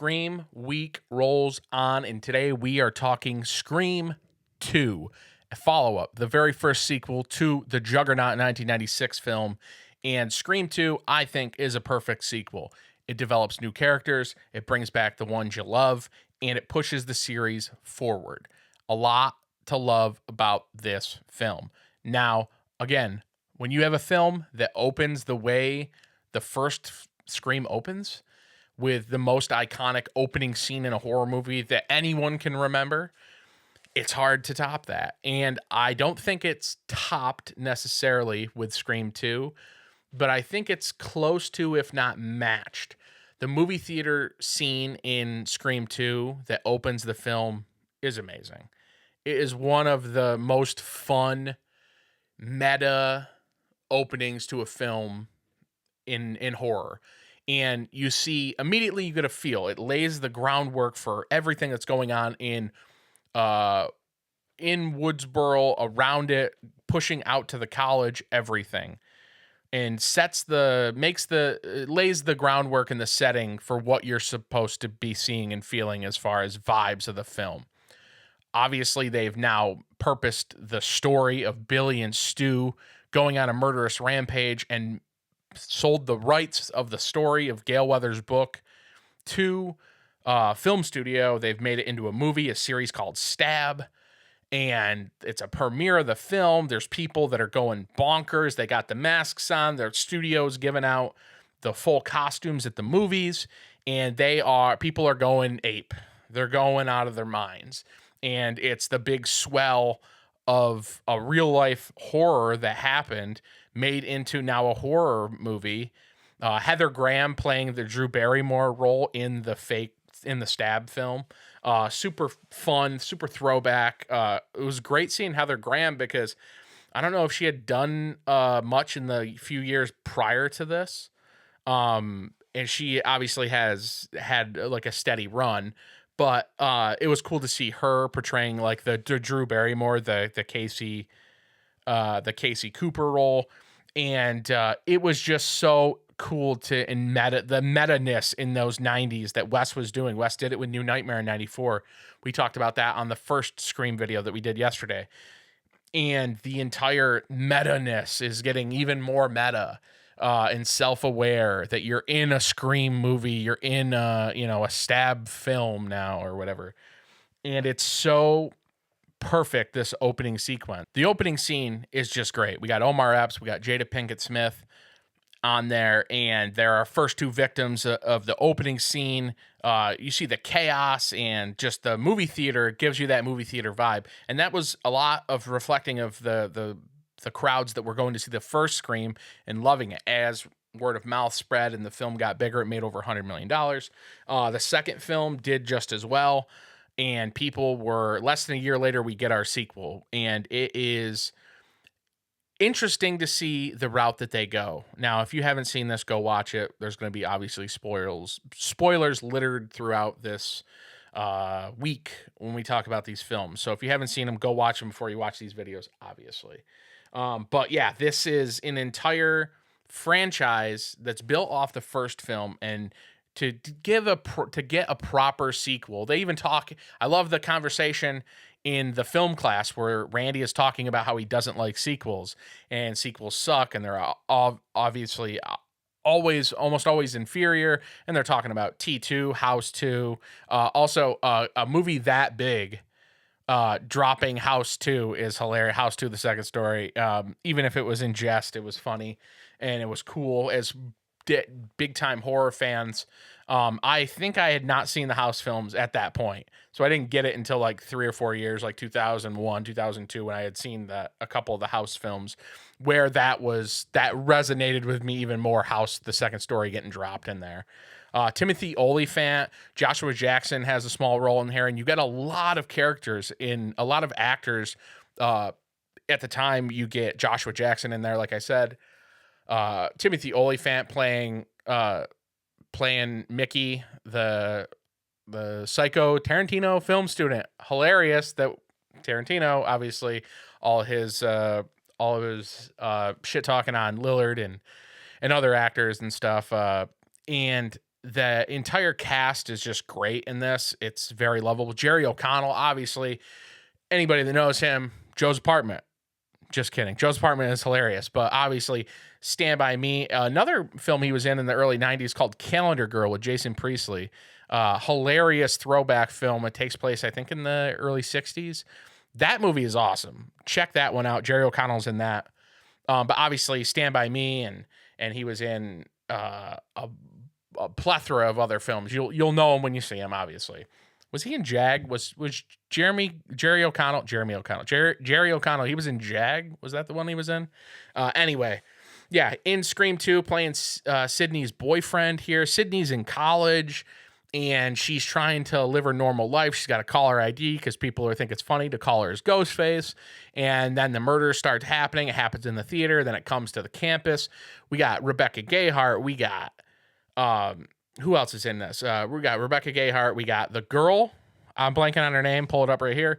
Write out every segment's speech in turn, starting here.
Scream week rolls on, and today we are talking Scream 2, a follow-up, the very first sequel to the Juggernaut 1996 film. And Scream 2, I think, is a perfect sequel. It develops new characters, it brings back the ones you love, and it pushes the series forward. A lot to love about this film. Now, again, when you have a film that opens the way the first Scream opens, with the most iconic opening scene in a horror movie that anyone can remember, it's hard to top that. And I don't think it's topped necessarily with Scream 2, but I think it's close to, if not matched. The movie theater scene in Scream 2 that opens the film is amazing. It is one of the most fun meta openings to a film in horror. And you see immediately, you get a feel. It lays the groundwork for everything that's going on in Woodsboro, around it, pushing out to the college, everything, and lays the groundwork and the setting for what you're supposed to be seeing and feeling as far as vibes of the film. Obviously, they've now purposed the story of Billy and Stu going on a murderous rampage and sold the rights of the story of Gale Weathers' book to a film studio. They've made it into a movie, a series called Stab, and it's a premiere of the film. There's people that are going bonkers. They got the masks on. Their studios giving out the full costumes at the movies, and people are going ape. They're going out of their minds, and it's the big swell of a real life horror that happened made into now a horror movie. Heather Graham playing the Drew Barrymore role in the Stab film. Super fun, super throwback. It was great seeing Heather Graham because I don't know if she had done much in the few years prior to this. And she obviously has had like a steady run, but it was cool to see her portraying like the Drew Barrymore, the Casey Cooper role. And it was just so cool the meta-ness in those 90s that Wes was doing. Wes did it with New Nightmare in 94. We talked about that on the first Scream video that we did yesterday. And the entire meta-ness is getting even more meta and self-aware that you're in a Scream movie, you're in a Stab film now or whatever. And it's so perfect, this opening sequence. The opening scene is just great. We got Omar Epps, we got Jada Pinkett Smith on there, and they're our first two victims of the opening scene. You see the chaos and just the movie theater gives you that movie theater vibe, and that was a lot of reflecting of the crowds that were going to see the first Scream and loving it. As word of mouth spread and the film got bigger, it made over $100 million. The second film did just as well. And people were, less than a year later, we get our sequel. And it is interesting to see the route that they go. Now, if you haven't seen this, go watch it. There's going to be obviously spoilers littered throughout this week when we talk about these films. So if you haven't seen them, go watch them before you watch these videos, obviously. But yeah, this is an entire franchise that's built off the first film, and to get a proper sequel. They even talk, I love the conversation in the film class where Randy is talking about how he doesn't like sequels and sequels suck, and they're obviously almost always inferior, and they're talking about T2, House 2, also a movie that big dropping House 2 is hilarious. House 2, the second story, even if it was in jest, it was funny and it was cool. As big time horror fans, I think I had not seen the House films at that point, so I didn't get it until like 3 or 4 years, like 2001, 2002, when I had seen a couple of the House films, where that resonated with me even more. House, the second story, getting dropped in there. Timothy Olyphant, Joshua Jackson has a small role in here, and you get a lot of characters in a lot of actors. At the time, you get Joshua Jackson in there, like I said. Timothy Olyphant playing Mickey, the psycho Tarantino film student. Hilarious that Tarantino, obviously, all of his shit talking on Lillard and other actors and stuff. And the entire cast is just great in this. It's very lovable. Jerry O'Connell, obviously, anybody that knows him, Joe's Apartment. Just kidding. Joe's Apartment is hilarious, but obviously, Stand By Me, another film he was in the early 90s called Calendar Girl with Jason Priestley. Hilarious throwback film. It takes place, I think, in the early 60s. That movie is awesome. Check that one out. Jerry O'Connell's in that. But obviously, Stand By Me, and he was in a plethora of other films. You'll know him when you see him, obviously. Was he in Jag? Was Jerry O'Connell? Jerry O'Connell. He was in Jag. Was that the one he was in? Anyway, yeah, in Scream 2, playing Sydney's boyfriend here. Sydney's in college, and she's trying to live her normal life. She's got a caller ID because people think it's funny to call her as Ghostface. And then the murder starts happening. It happens in the theater. Then it comes to the campus. We got Rebecca Gayheart. We got who else is in this? We got Rebecca Gayheart. We got the girl. I'm blanking on her name. Pull it up right here.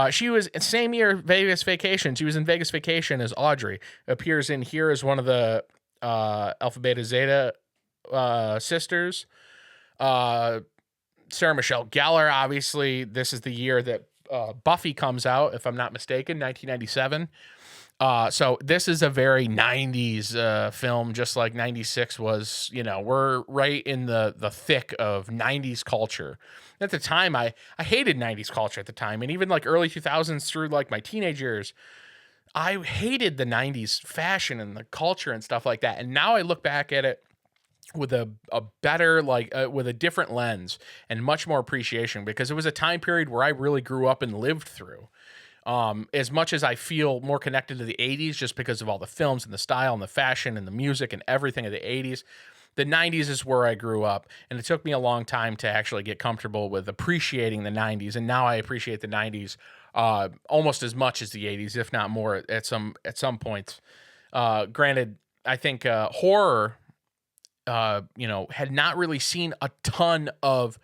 She was same year Vegas Vacation. She was in Vegas Vacation as Audrey. Appears in here as one of the Alpha Beta Zeta sisters. Sarah Michelle Gellar. Obviously, this is the year that Buffy comes out, if I'm not mistaken, 1997. So this is a very 90s film, just like 96 was. We're right in the thick of 90s culture. At the time, I hated 90s culture at the time, and even like early 2000s through like my teenage years, I hated the 90s fashion and the culture and stuff like that. And now I look back at it with a better, with a different lens and much more appreciation, because it was a time period where I really grew up and lived through. As much as I feel more connected to the 80s just because of all the films and the style and the fashion and the music and everything of the 80s, the 90s is where I grew up, and it took me a long time to actually get comfortable with appreciating the 90s, and now I appreciate the 90s almost as much as the 80s, if not more at some points. Granted, I think horror, had not really seen a ton of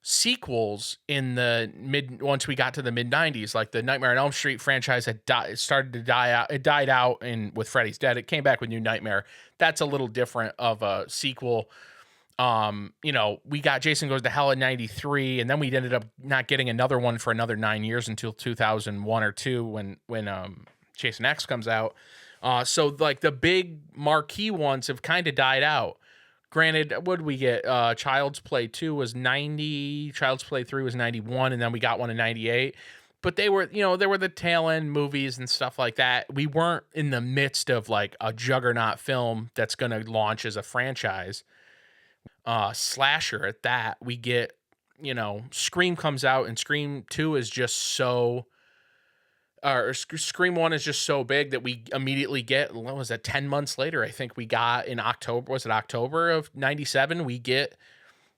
sequels once we got to the mid 90s. Like the Nightmare on Elm Street franchise had started to die out. It died out with Freddy's Dead. It came back with New Nightmare. That's a little different of a sequel. We got Jason Goes to Hell in 93, and then we ended up not getting another one for another 9 years until 2001 or 2 when Jason X comes out. So like the big marquee ones have kind of died out. Granted, what did we get? Child's Play 2 was 90, Child's Play 3 was 91, and then we got one in 98. But they were the tail end movies and stuff like that. We weren't in the midst of like a juggernaut film that's going to launch as a franchise. Slasher at that. We get, Scream comes out, and Scream 2 is just so... Scream 1 is just so big that we immediately get, what was that, 10 months later, I think we got in October, was it October of 97, we get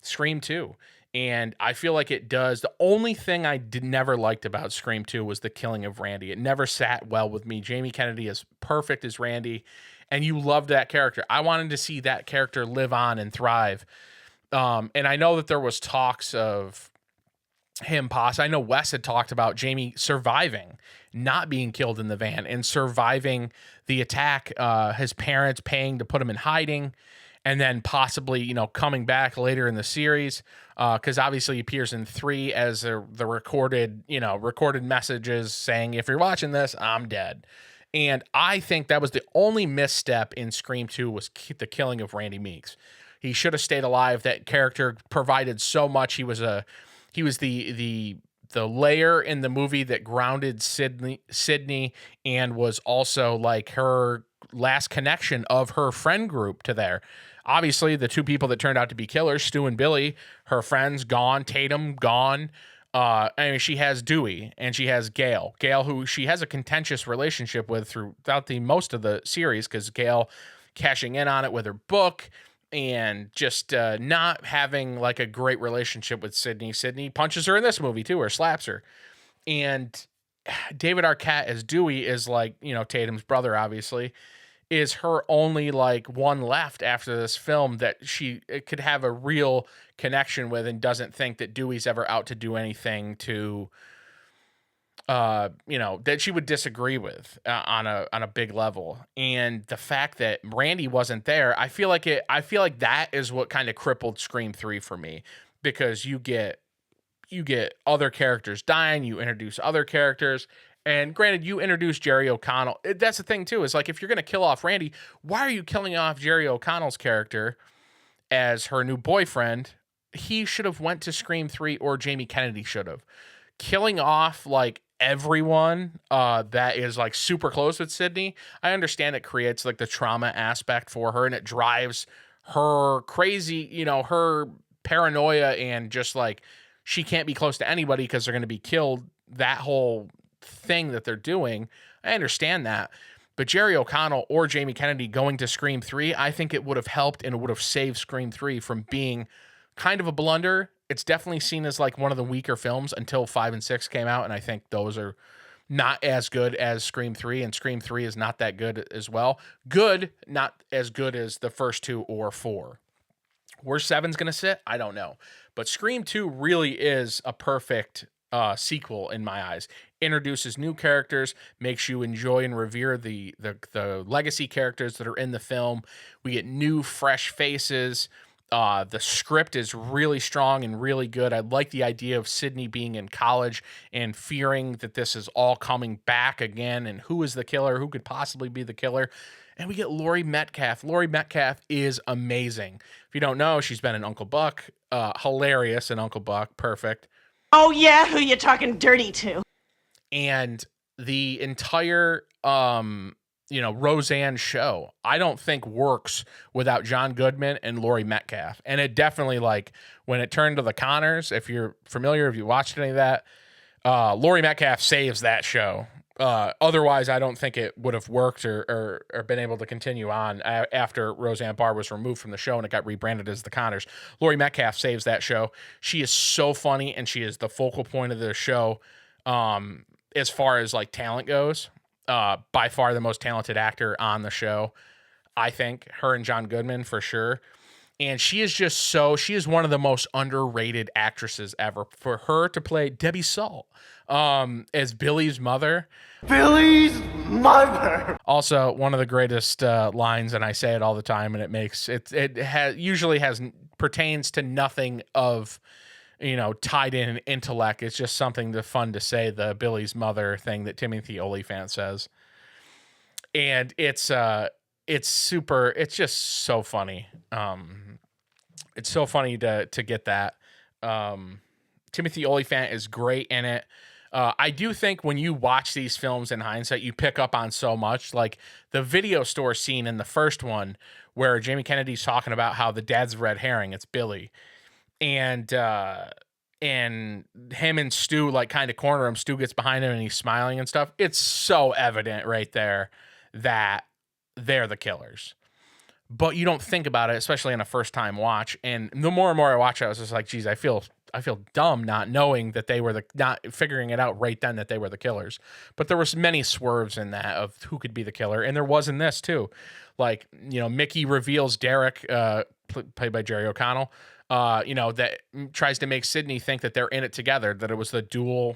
Scream 2. And I feel like it does. The only thing I never liked about Scream 2 was the killing of Randy. It never sat well with me. Jamie Kennedy is perfect as Randy, and you loved that character. I wanted to see that character live on and thrive. And I know that there was talks of him I know Wes had talked about Jamie surviving, not being killed in the van, and surviving the attack, his parents paying to put him in hiding, and then possibly, coming back later in the series, because obviously he appears in 3 as the recorded messages saying, if you're watching this, I'm dead. And I think that was the only misstep in Scream 2 was the killing of Randy Meeks. He should have stayed alive. That character provided so much. He was the layer in the movie that grounded Sydney and was also like her last connection of her friend group to there. Obviously, the two people that turned out to be killers, Stu and Billy, her friends gone, Tatum gone. She has Dewey and she has Gail, who she has a contentious relationship with throughout most of the series, because Gail cashing in on it with her book and just not having like a great relationship with Sydney. Sydney punches her in this movie too, or slaps her. And David Arquette as Dewey is like, Tatum's brother, obviously, is her only like one left after this film that she could have a real connection with, and doesn't think that Dewey's ever out to do anything to that she would disagree with on a big level. And the fact that Randy wasn't there, I feel like that is what kind of crippled Scream 3 for me, because you get other characters dying, you introduce other characters. And granted, you introduce Jerry O'Connell. That's the thing too, is like, if you're going to kill off Randy, why are you killing off Jerry O'Connell's character as her new boyfriend? He should have went to Scream 3, or Jamie Kennedy should have. Killing off like everyone that is like super close with Sydney, I understand it creates like the trauma aspect for her, and it drives her crazy, her paranoia, and just like she can't be close to anybody because they're going to be killed. That whole thing that they're doing, I understand that. But Jerry O'Connell or Jamie Kennedy going to Scream 3, I think it would have helped, and it would have saved Scream 3 from being kind of a blunder. It's definitely seen as like one of the weaker films until 5 and 6 came out, and I think those are not as good as Scream 3, and Scream 3 is not that good as well. Good, not as good as the first 2 or 4. Where 7's going to sit, I don't know. But Scream 2 really is a perfect sequel in my eyes. Introduces new characters, makes you enjoy and revere the legacy characters that are in the film. We get new, fresh faces. The script is really strong and really good. I like the idea of Sydney being in college and fearing that this is all coming back again, and who is the killer, who could possibly be the killer. And we get Laurie Metcalf. Laurie Metcalf is amazing. If you don't know, she's been in Uncle Buck. Hilarious in Uncle Buck. Perfect. Oh, yeah? Who you talking dirty to? And the entire, Roseanne show, I don't think works without John Goodman and Laurie Metcalf. And it definitely, like, when it turned to the Connors, if you're familiar, if you watched any of that, Laurie Metcalf saves that show. Otherwise, I don't think it would have worked or been able to continue on after Roseanne Barr was removed from the show and it got rebranded as The Connors. Laurie Metcalf saves that show. She is so funny, and she is the focal point of the show as far as like talent goes. By far the most talented actor on the show, I think. Her and John Goodman for sure. And she is she is one of the most underrated actresses ever. For her to play Debbie Salt as Billy's mother. Billy's mother. Also, one of the greatest lines, and I say it all the time, and usually pertains to nothing of, tied in intellect. It's just something fun to say, the Billy's mother thing that Timothy Olyphant says. And it's just so funny. It's so funny to get that. Timothy Olyphant is great in it. I do think when you watch these films in hindsight, you pick up on so much, like the video store scene in the first one where Jamie Kennedy's talking about how the dad's a red herring, it's Billy. And him and Stu like kind of corner him. Stu gets behind him and he's smiling and stuff. It's so evident right there that they're the killers. But you don't think about it, especially on a first time watch. And the more and more I watch it, I was just like, geez, I feel dumb not knowing that they were not figuring it out right then that they were the killers. But there was many swerves in that of who could be the killer. And there was in this too. Like, Mickey reveals Derek, played by Jerry O'Connell, that tries to make Sydney think that they're in it together, that it was the dual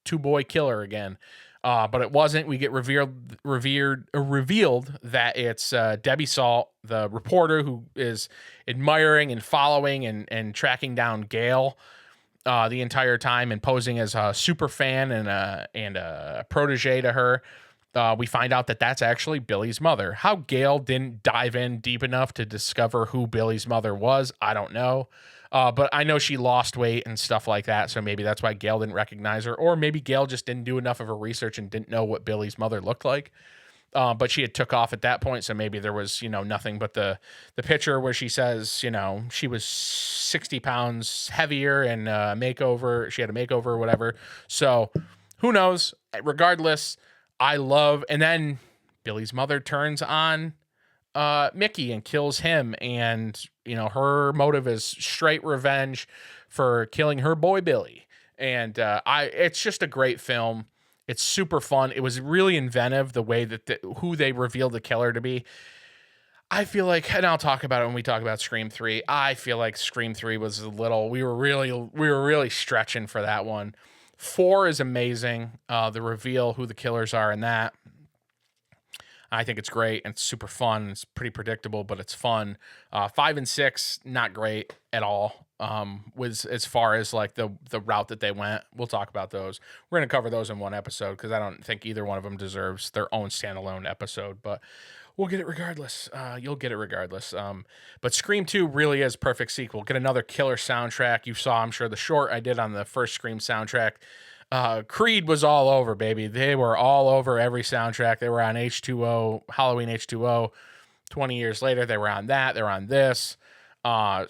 two-boy killer again. But it wasn't. We get revealed that it's Debbie Salt, the reporter who is admiring and following and tracking down Gail the entire time and posing as a super fan and a protege to her. We find out that that's actually Billy's mother. How Gail didn't dive in deep enough to discover who Billy's mother was, I don't know. But I know she lost weight and stuff like that, so maybe that's why Gail didn't recognize her. Or maybe Gail just didn't do enough of her research and didn't know what Billy's mother looked like. But she had took off at that point, so maybe there was, nothing but the picture where she says, she was 60 pounds heavier and makeover. She had a makeover or whatever. So who knows? Regardless, I love, and then Billy's mother turns on Mickey and kills him, and her motive is straight revenge for killing her boy Billy. And it's just a great film. It's super fun. It was really inventive the way that who they revealed the killer to be. I feel like, and I'll talk about it when we talk about Scream 3. I feel like Scream 3 was we were really stretching for that one. 4 is amazing. The reveal who the killers are in that, I think it's great and it's super fun. It's pretty predictable, but it's fun. 5 and 6, not great at all. Was as far as like the route that they went. We'll talk about those. We're gonna cover those in one episode because I don't think either one of them deserves their own standalone episode. But we'll get it regardless. You'll get it regardless. But Scream 2 really is perfect sequel. Get another killer soundtrack. You saw, I'm sure, the short I did on the first Scream soundtrack. Creed was all over, baby. They were all over every soundtrack. They were on H2O, Halloween H2O. 20 years later, they were on that. They're on this.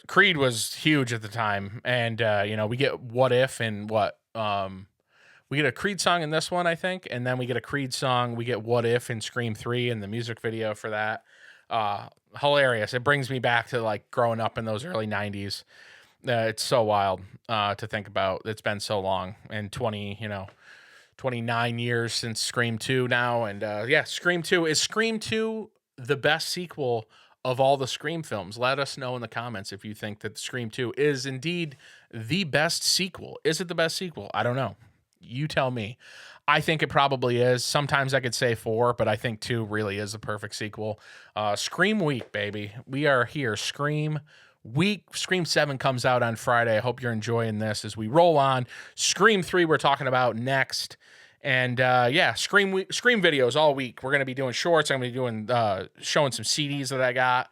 Creed was huge at the time. And, we get What If and what? We get a Creed song in this one, I think. And then we get a Creed song. We get What If in Scream 3 and the music video for that. Hilarious. It brings me back to like growing up in those early 90s. It's so wild to think about. It's been so long, and 29 years since Scream 2 now. And Scream 2. Is Scream 2 the best sequel of all the Scream films? Let us know in the comments if you think that Scream 2 is indeed the best sequel. Is it the best sequel? I don't know. You tell me. I think it probably is. Sometimes I could say 4, but I think 2 really is the perfect sequel. Scream week, baby. We are here. Scream week. Scream 7 comes out on Friday. I hope you're enjoying this as we roll on. Scream 3 we're talking about next. And Scream videos all week. We're going to be doing shorts. I'm going to be doing showing some CDs that I got.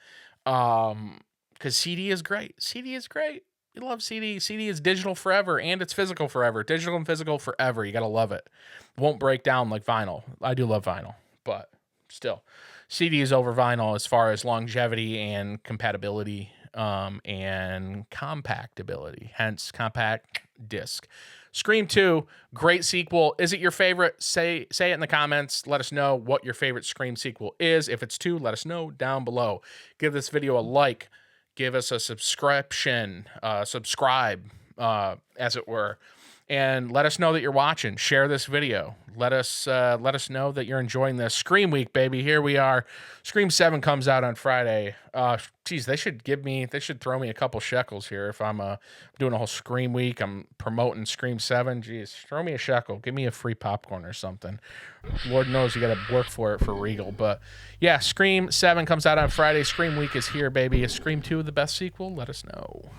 Cuz CD is great. CD is great. You love CD. CD is digital forever and it's physical forever. Digital and physical forever. You got to love it. Won't break down like vinyl. I do love vinyl, but still CD is over vinyl as far as longevity and compatibility. And compactability, hence compact disc. Scream 2, great sequel. Is it your favorite? Say it in the comments. Let us know what your favorite Scream sequel is. If it's 2, let us know down below. Give this video a like. Give us a subscribe, as it were. And let us know that you're watching. Share this video. Let us know that you're enjoying this. Scream week, baby. Here we are. Scream 7 comes out on Friday. They should throw me a couple shekels here if I'm doing a whole Scream week. I'm promoting Scream 7. Jeez, throw me a shekel. Give me a free popcorn or something. Lord knows you got to work for it for Regal. But yeah, Scream 7 comes out on Friday. Scream week is here, baby. Is Scream 2 the best sequel? Let us know.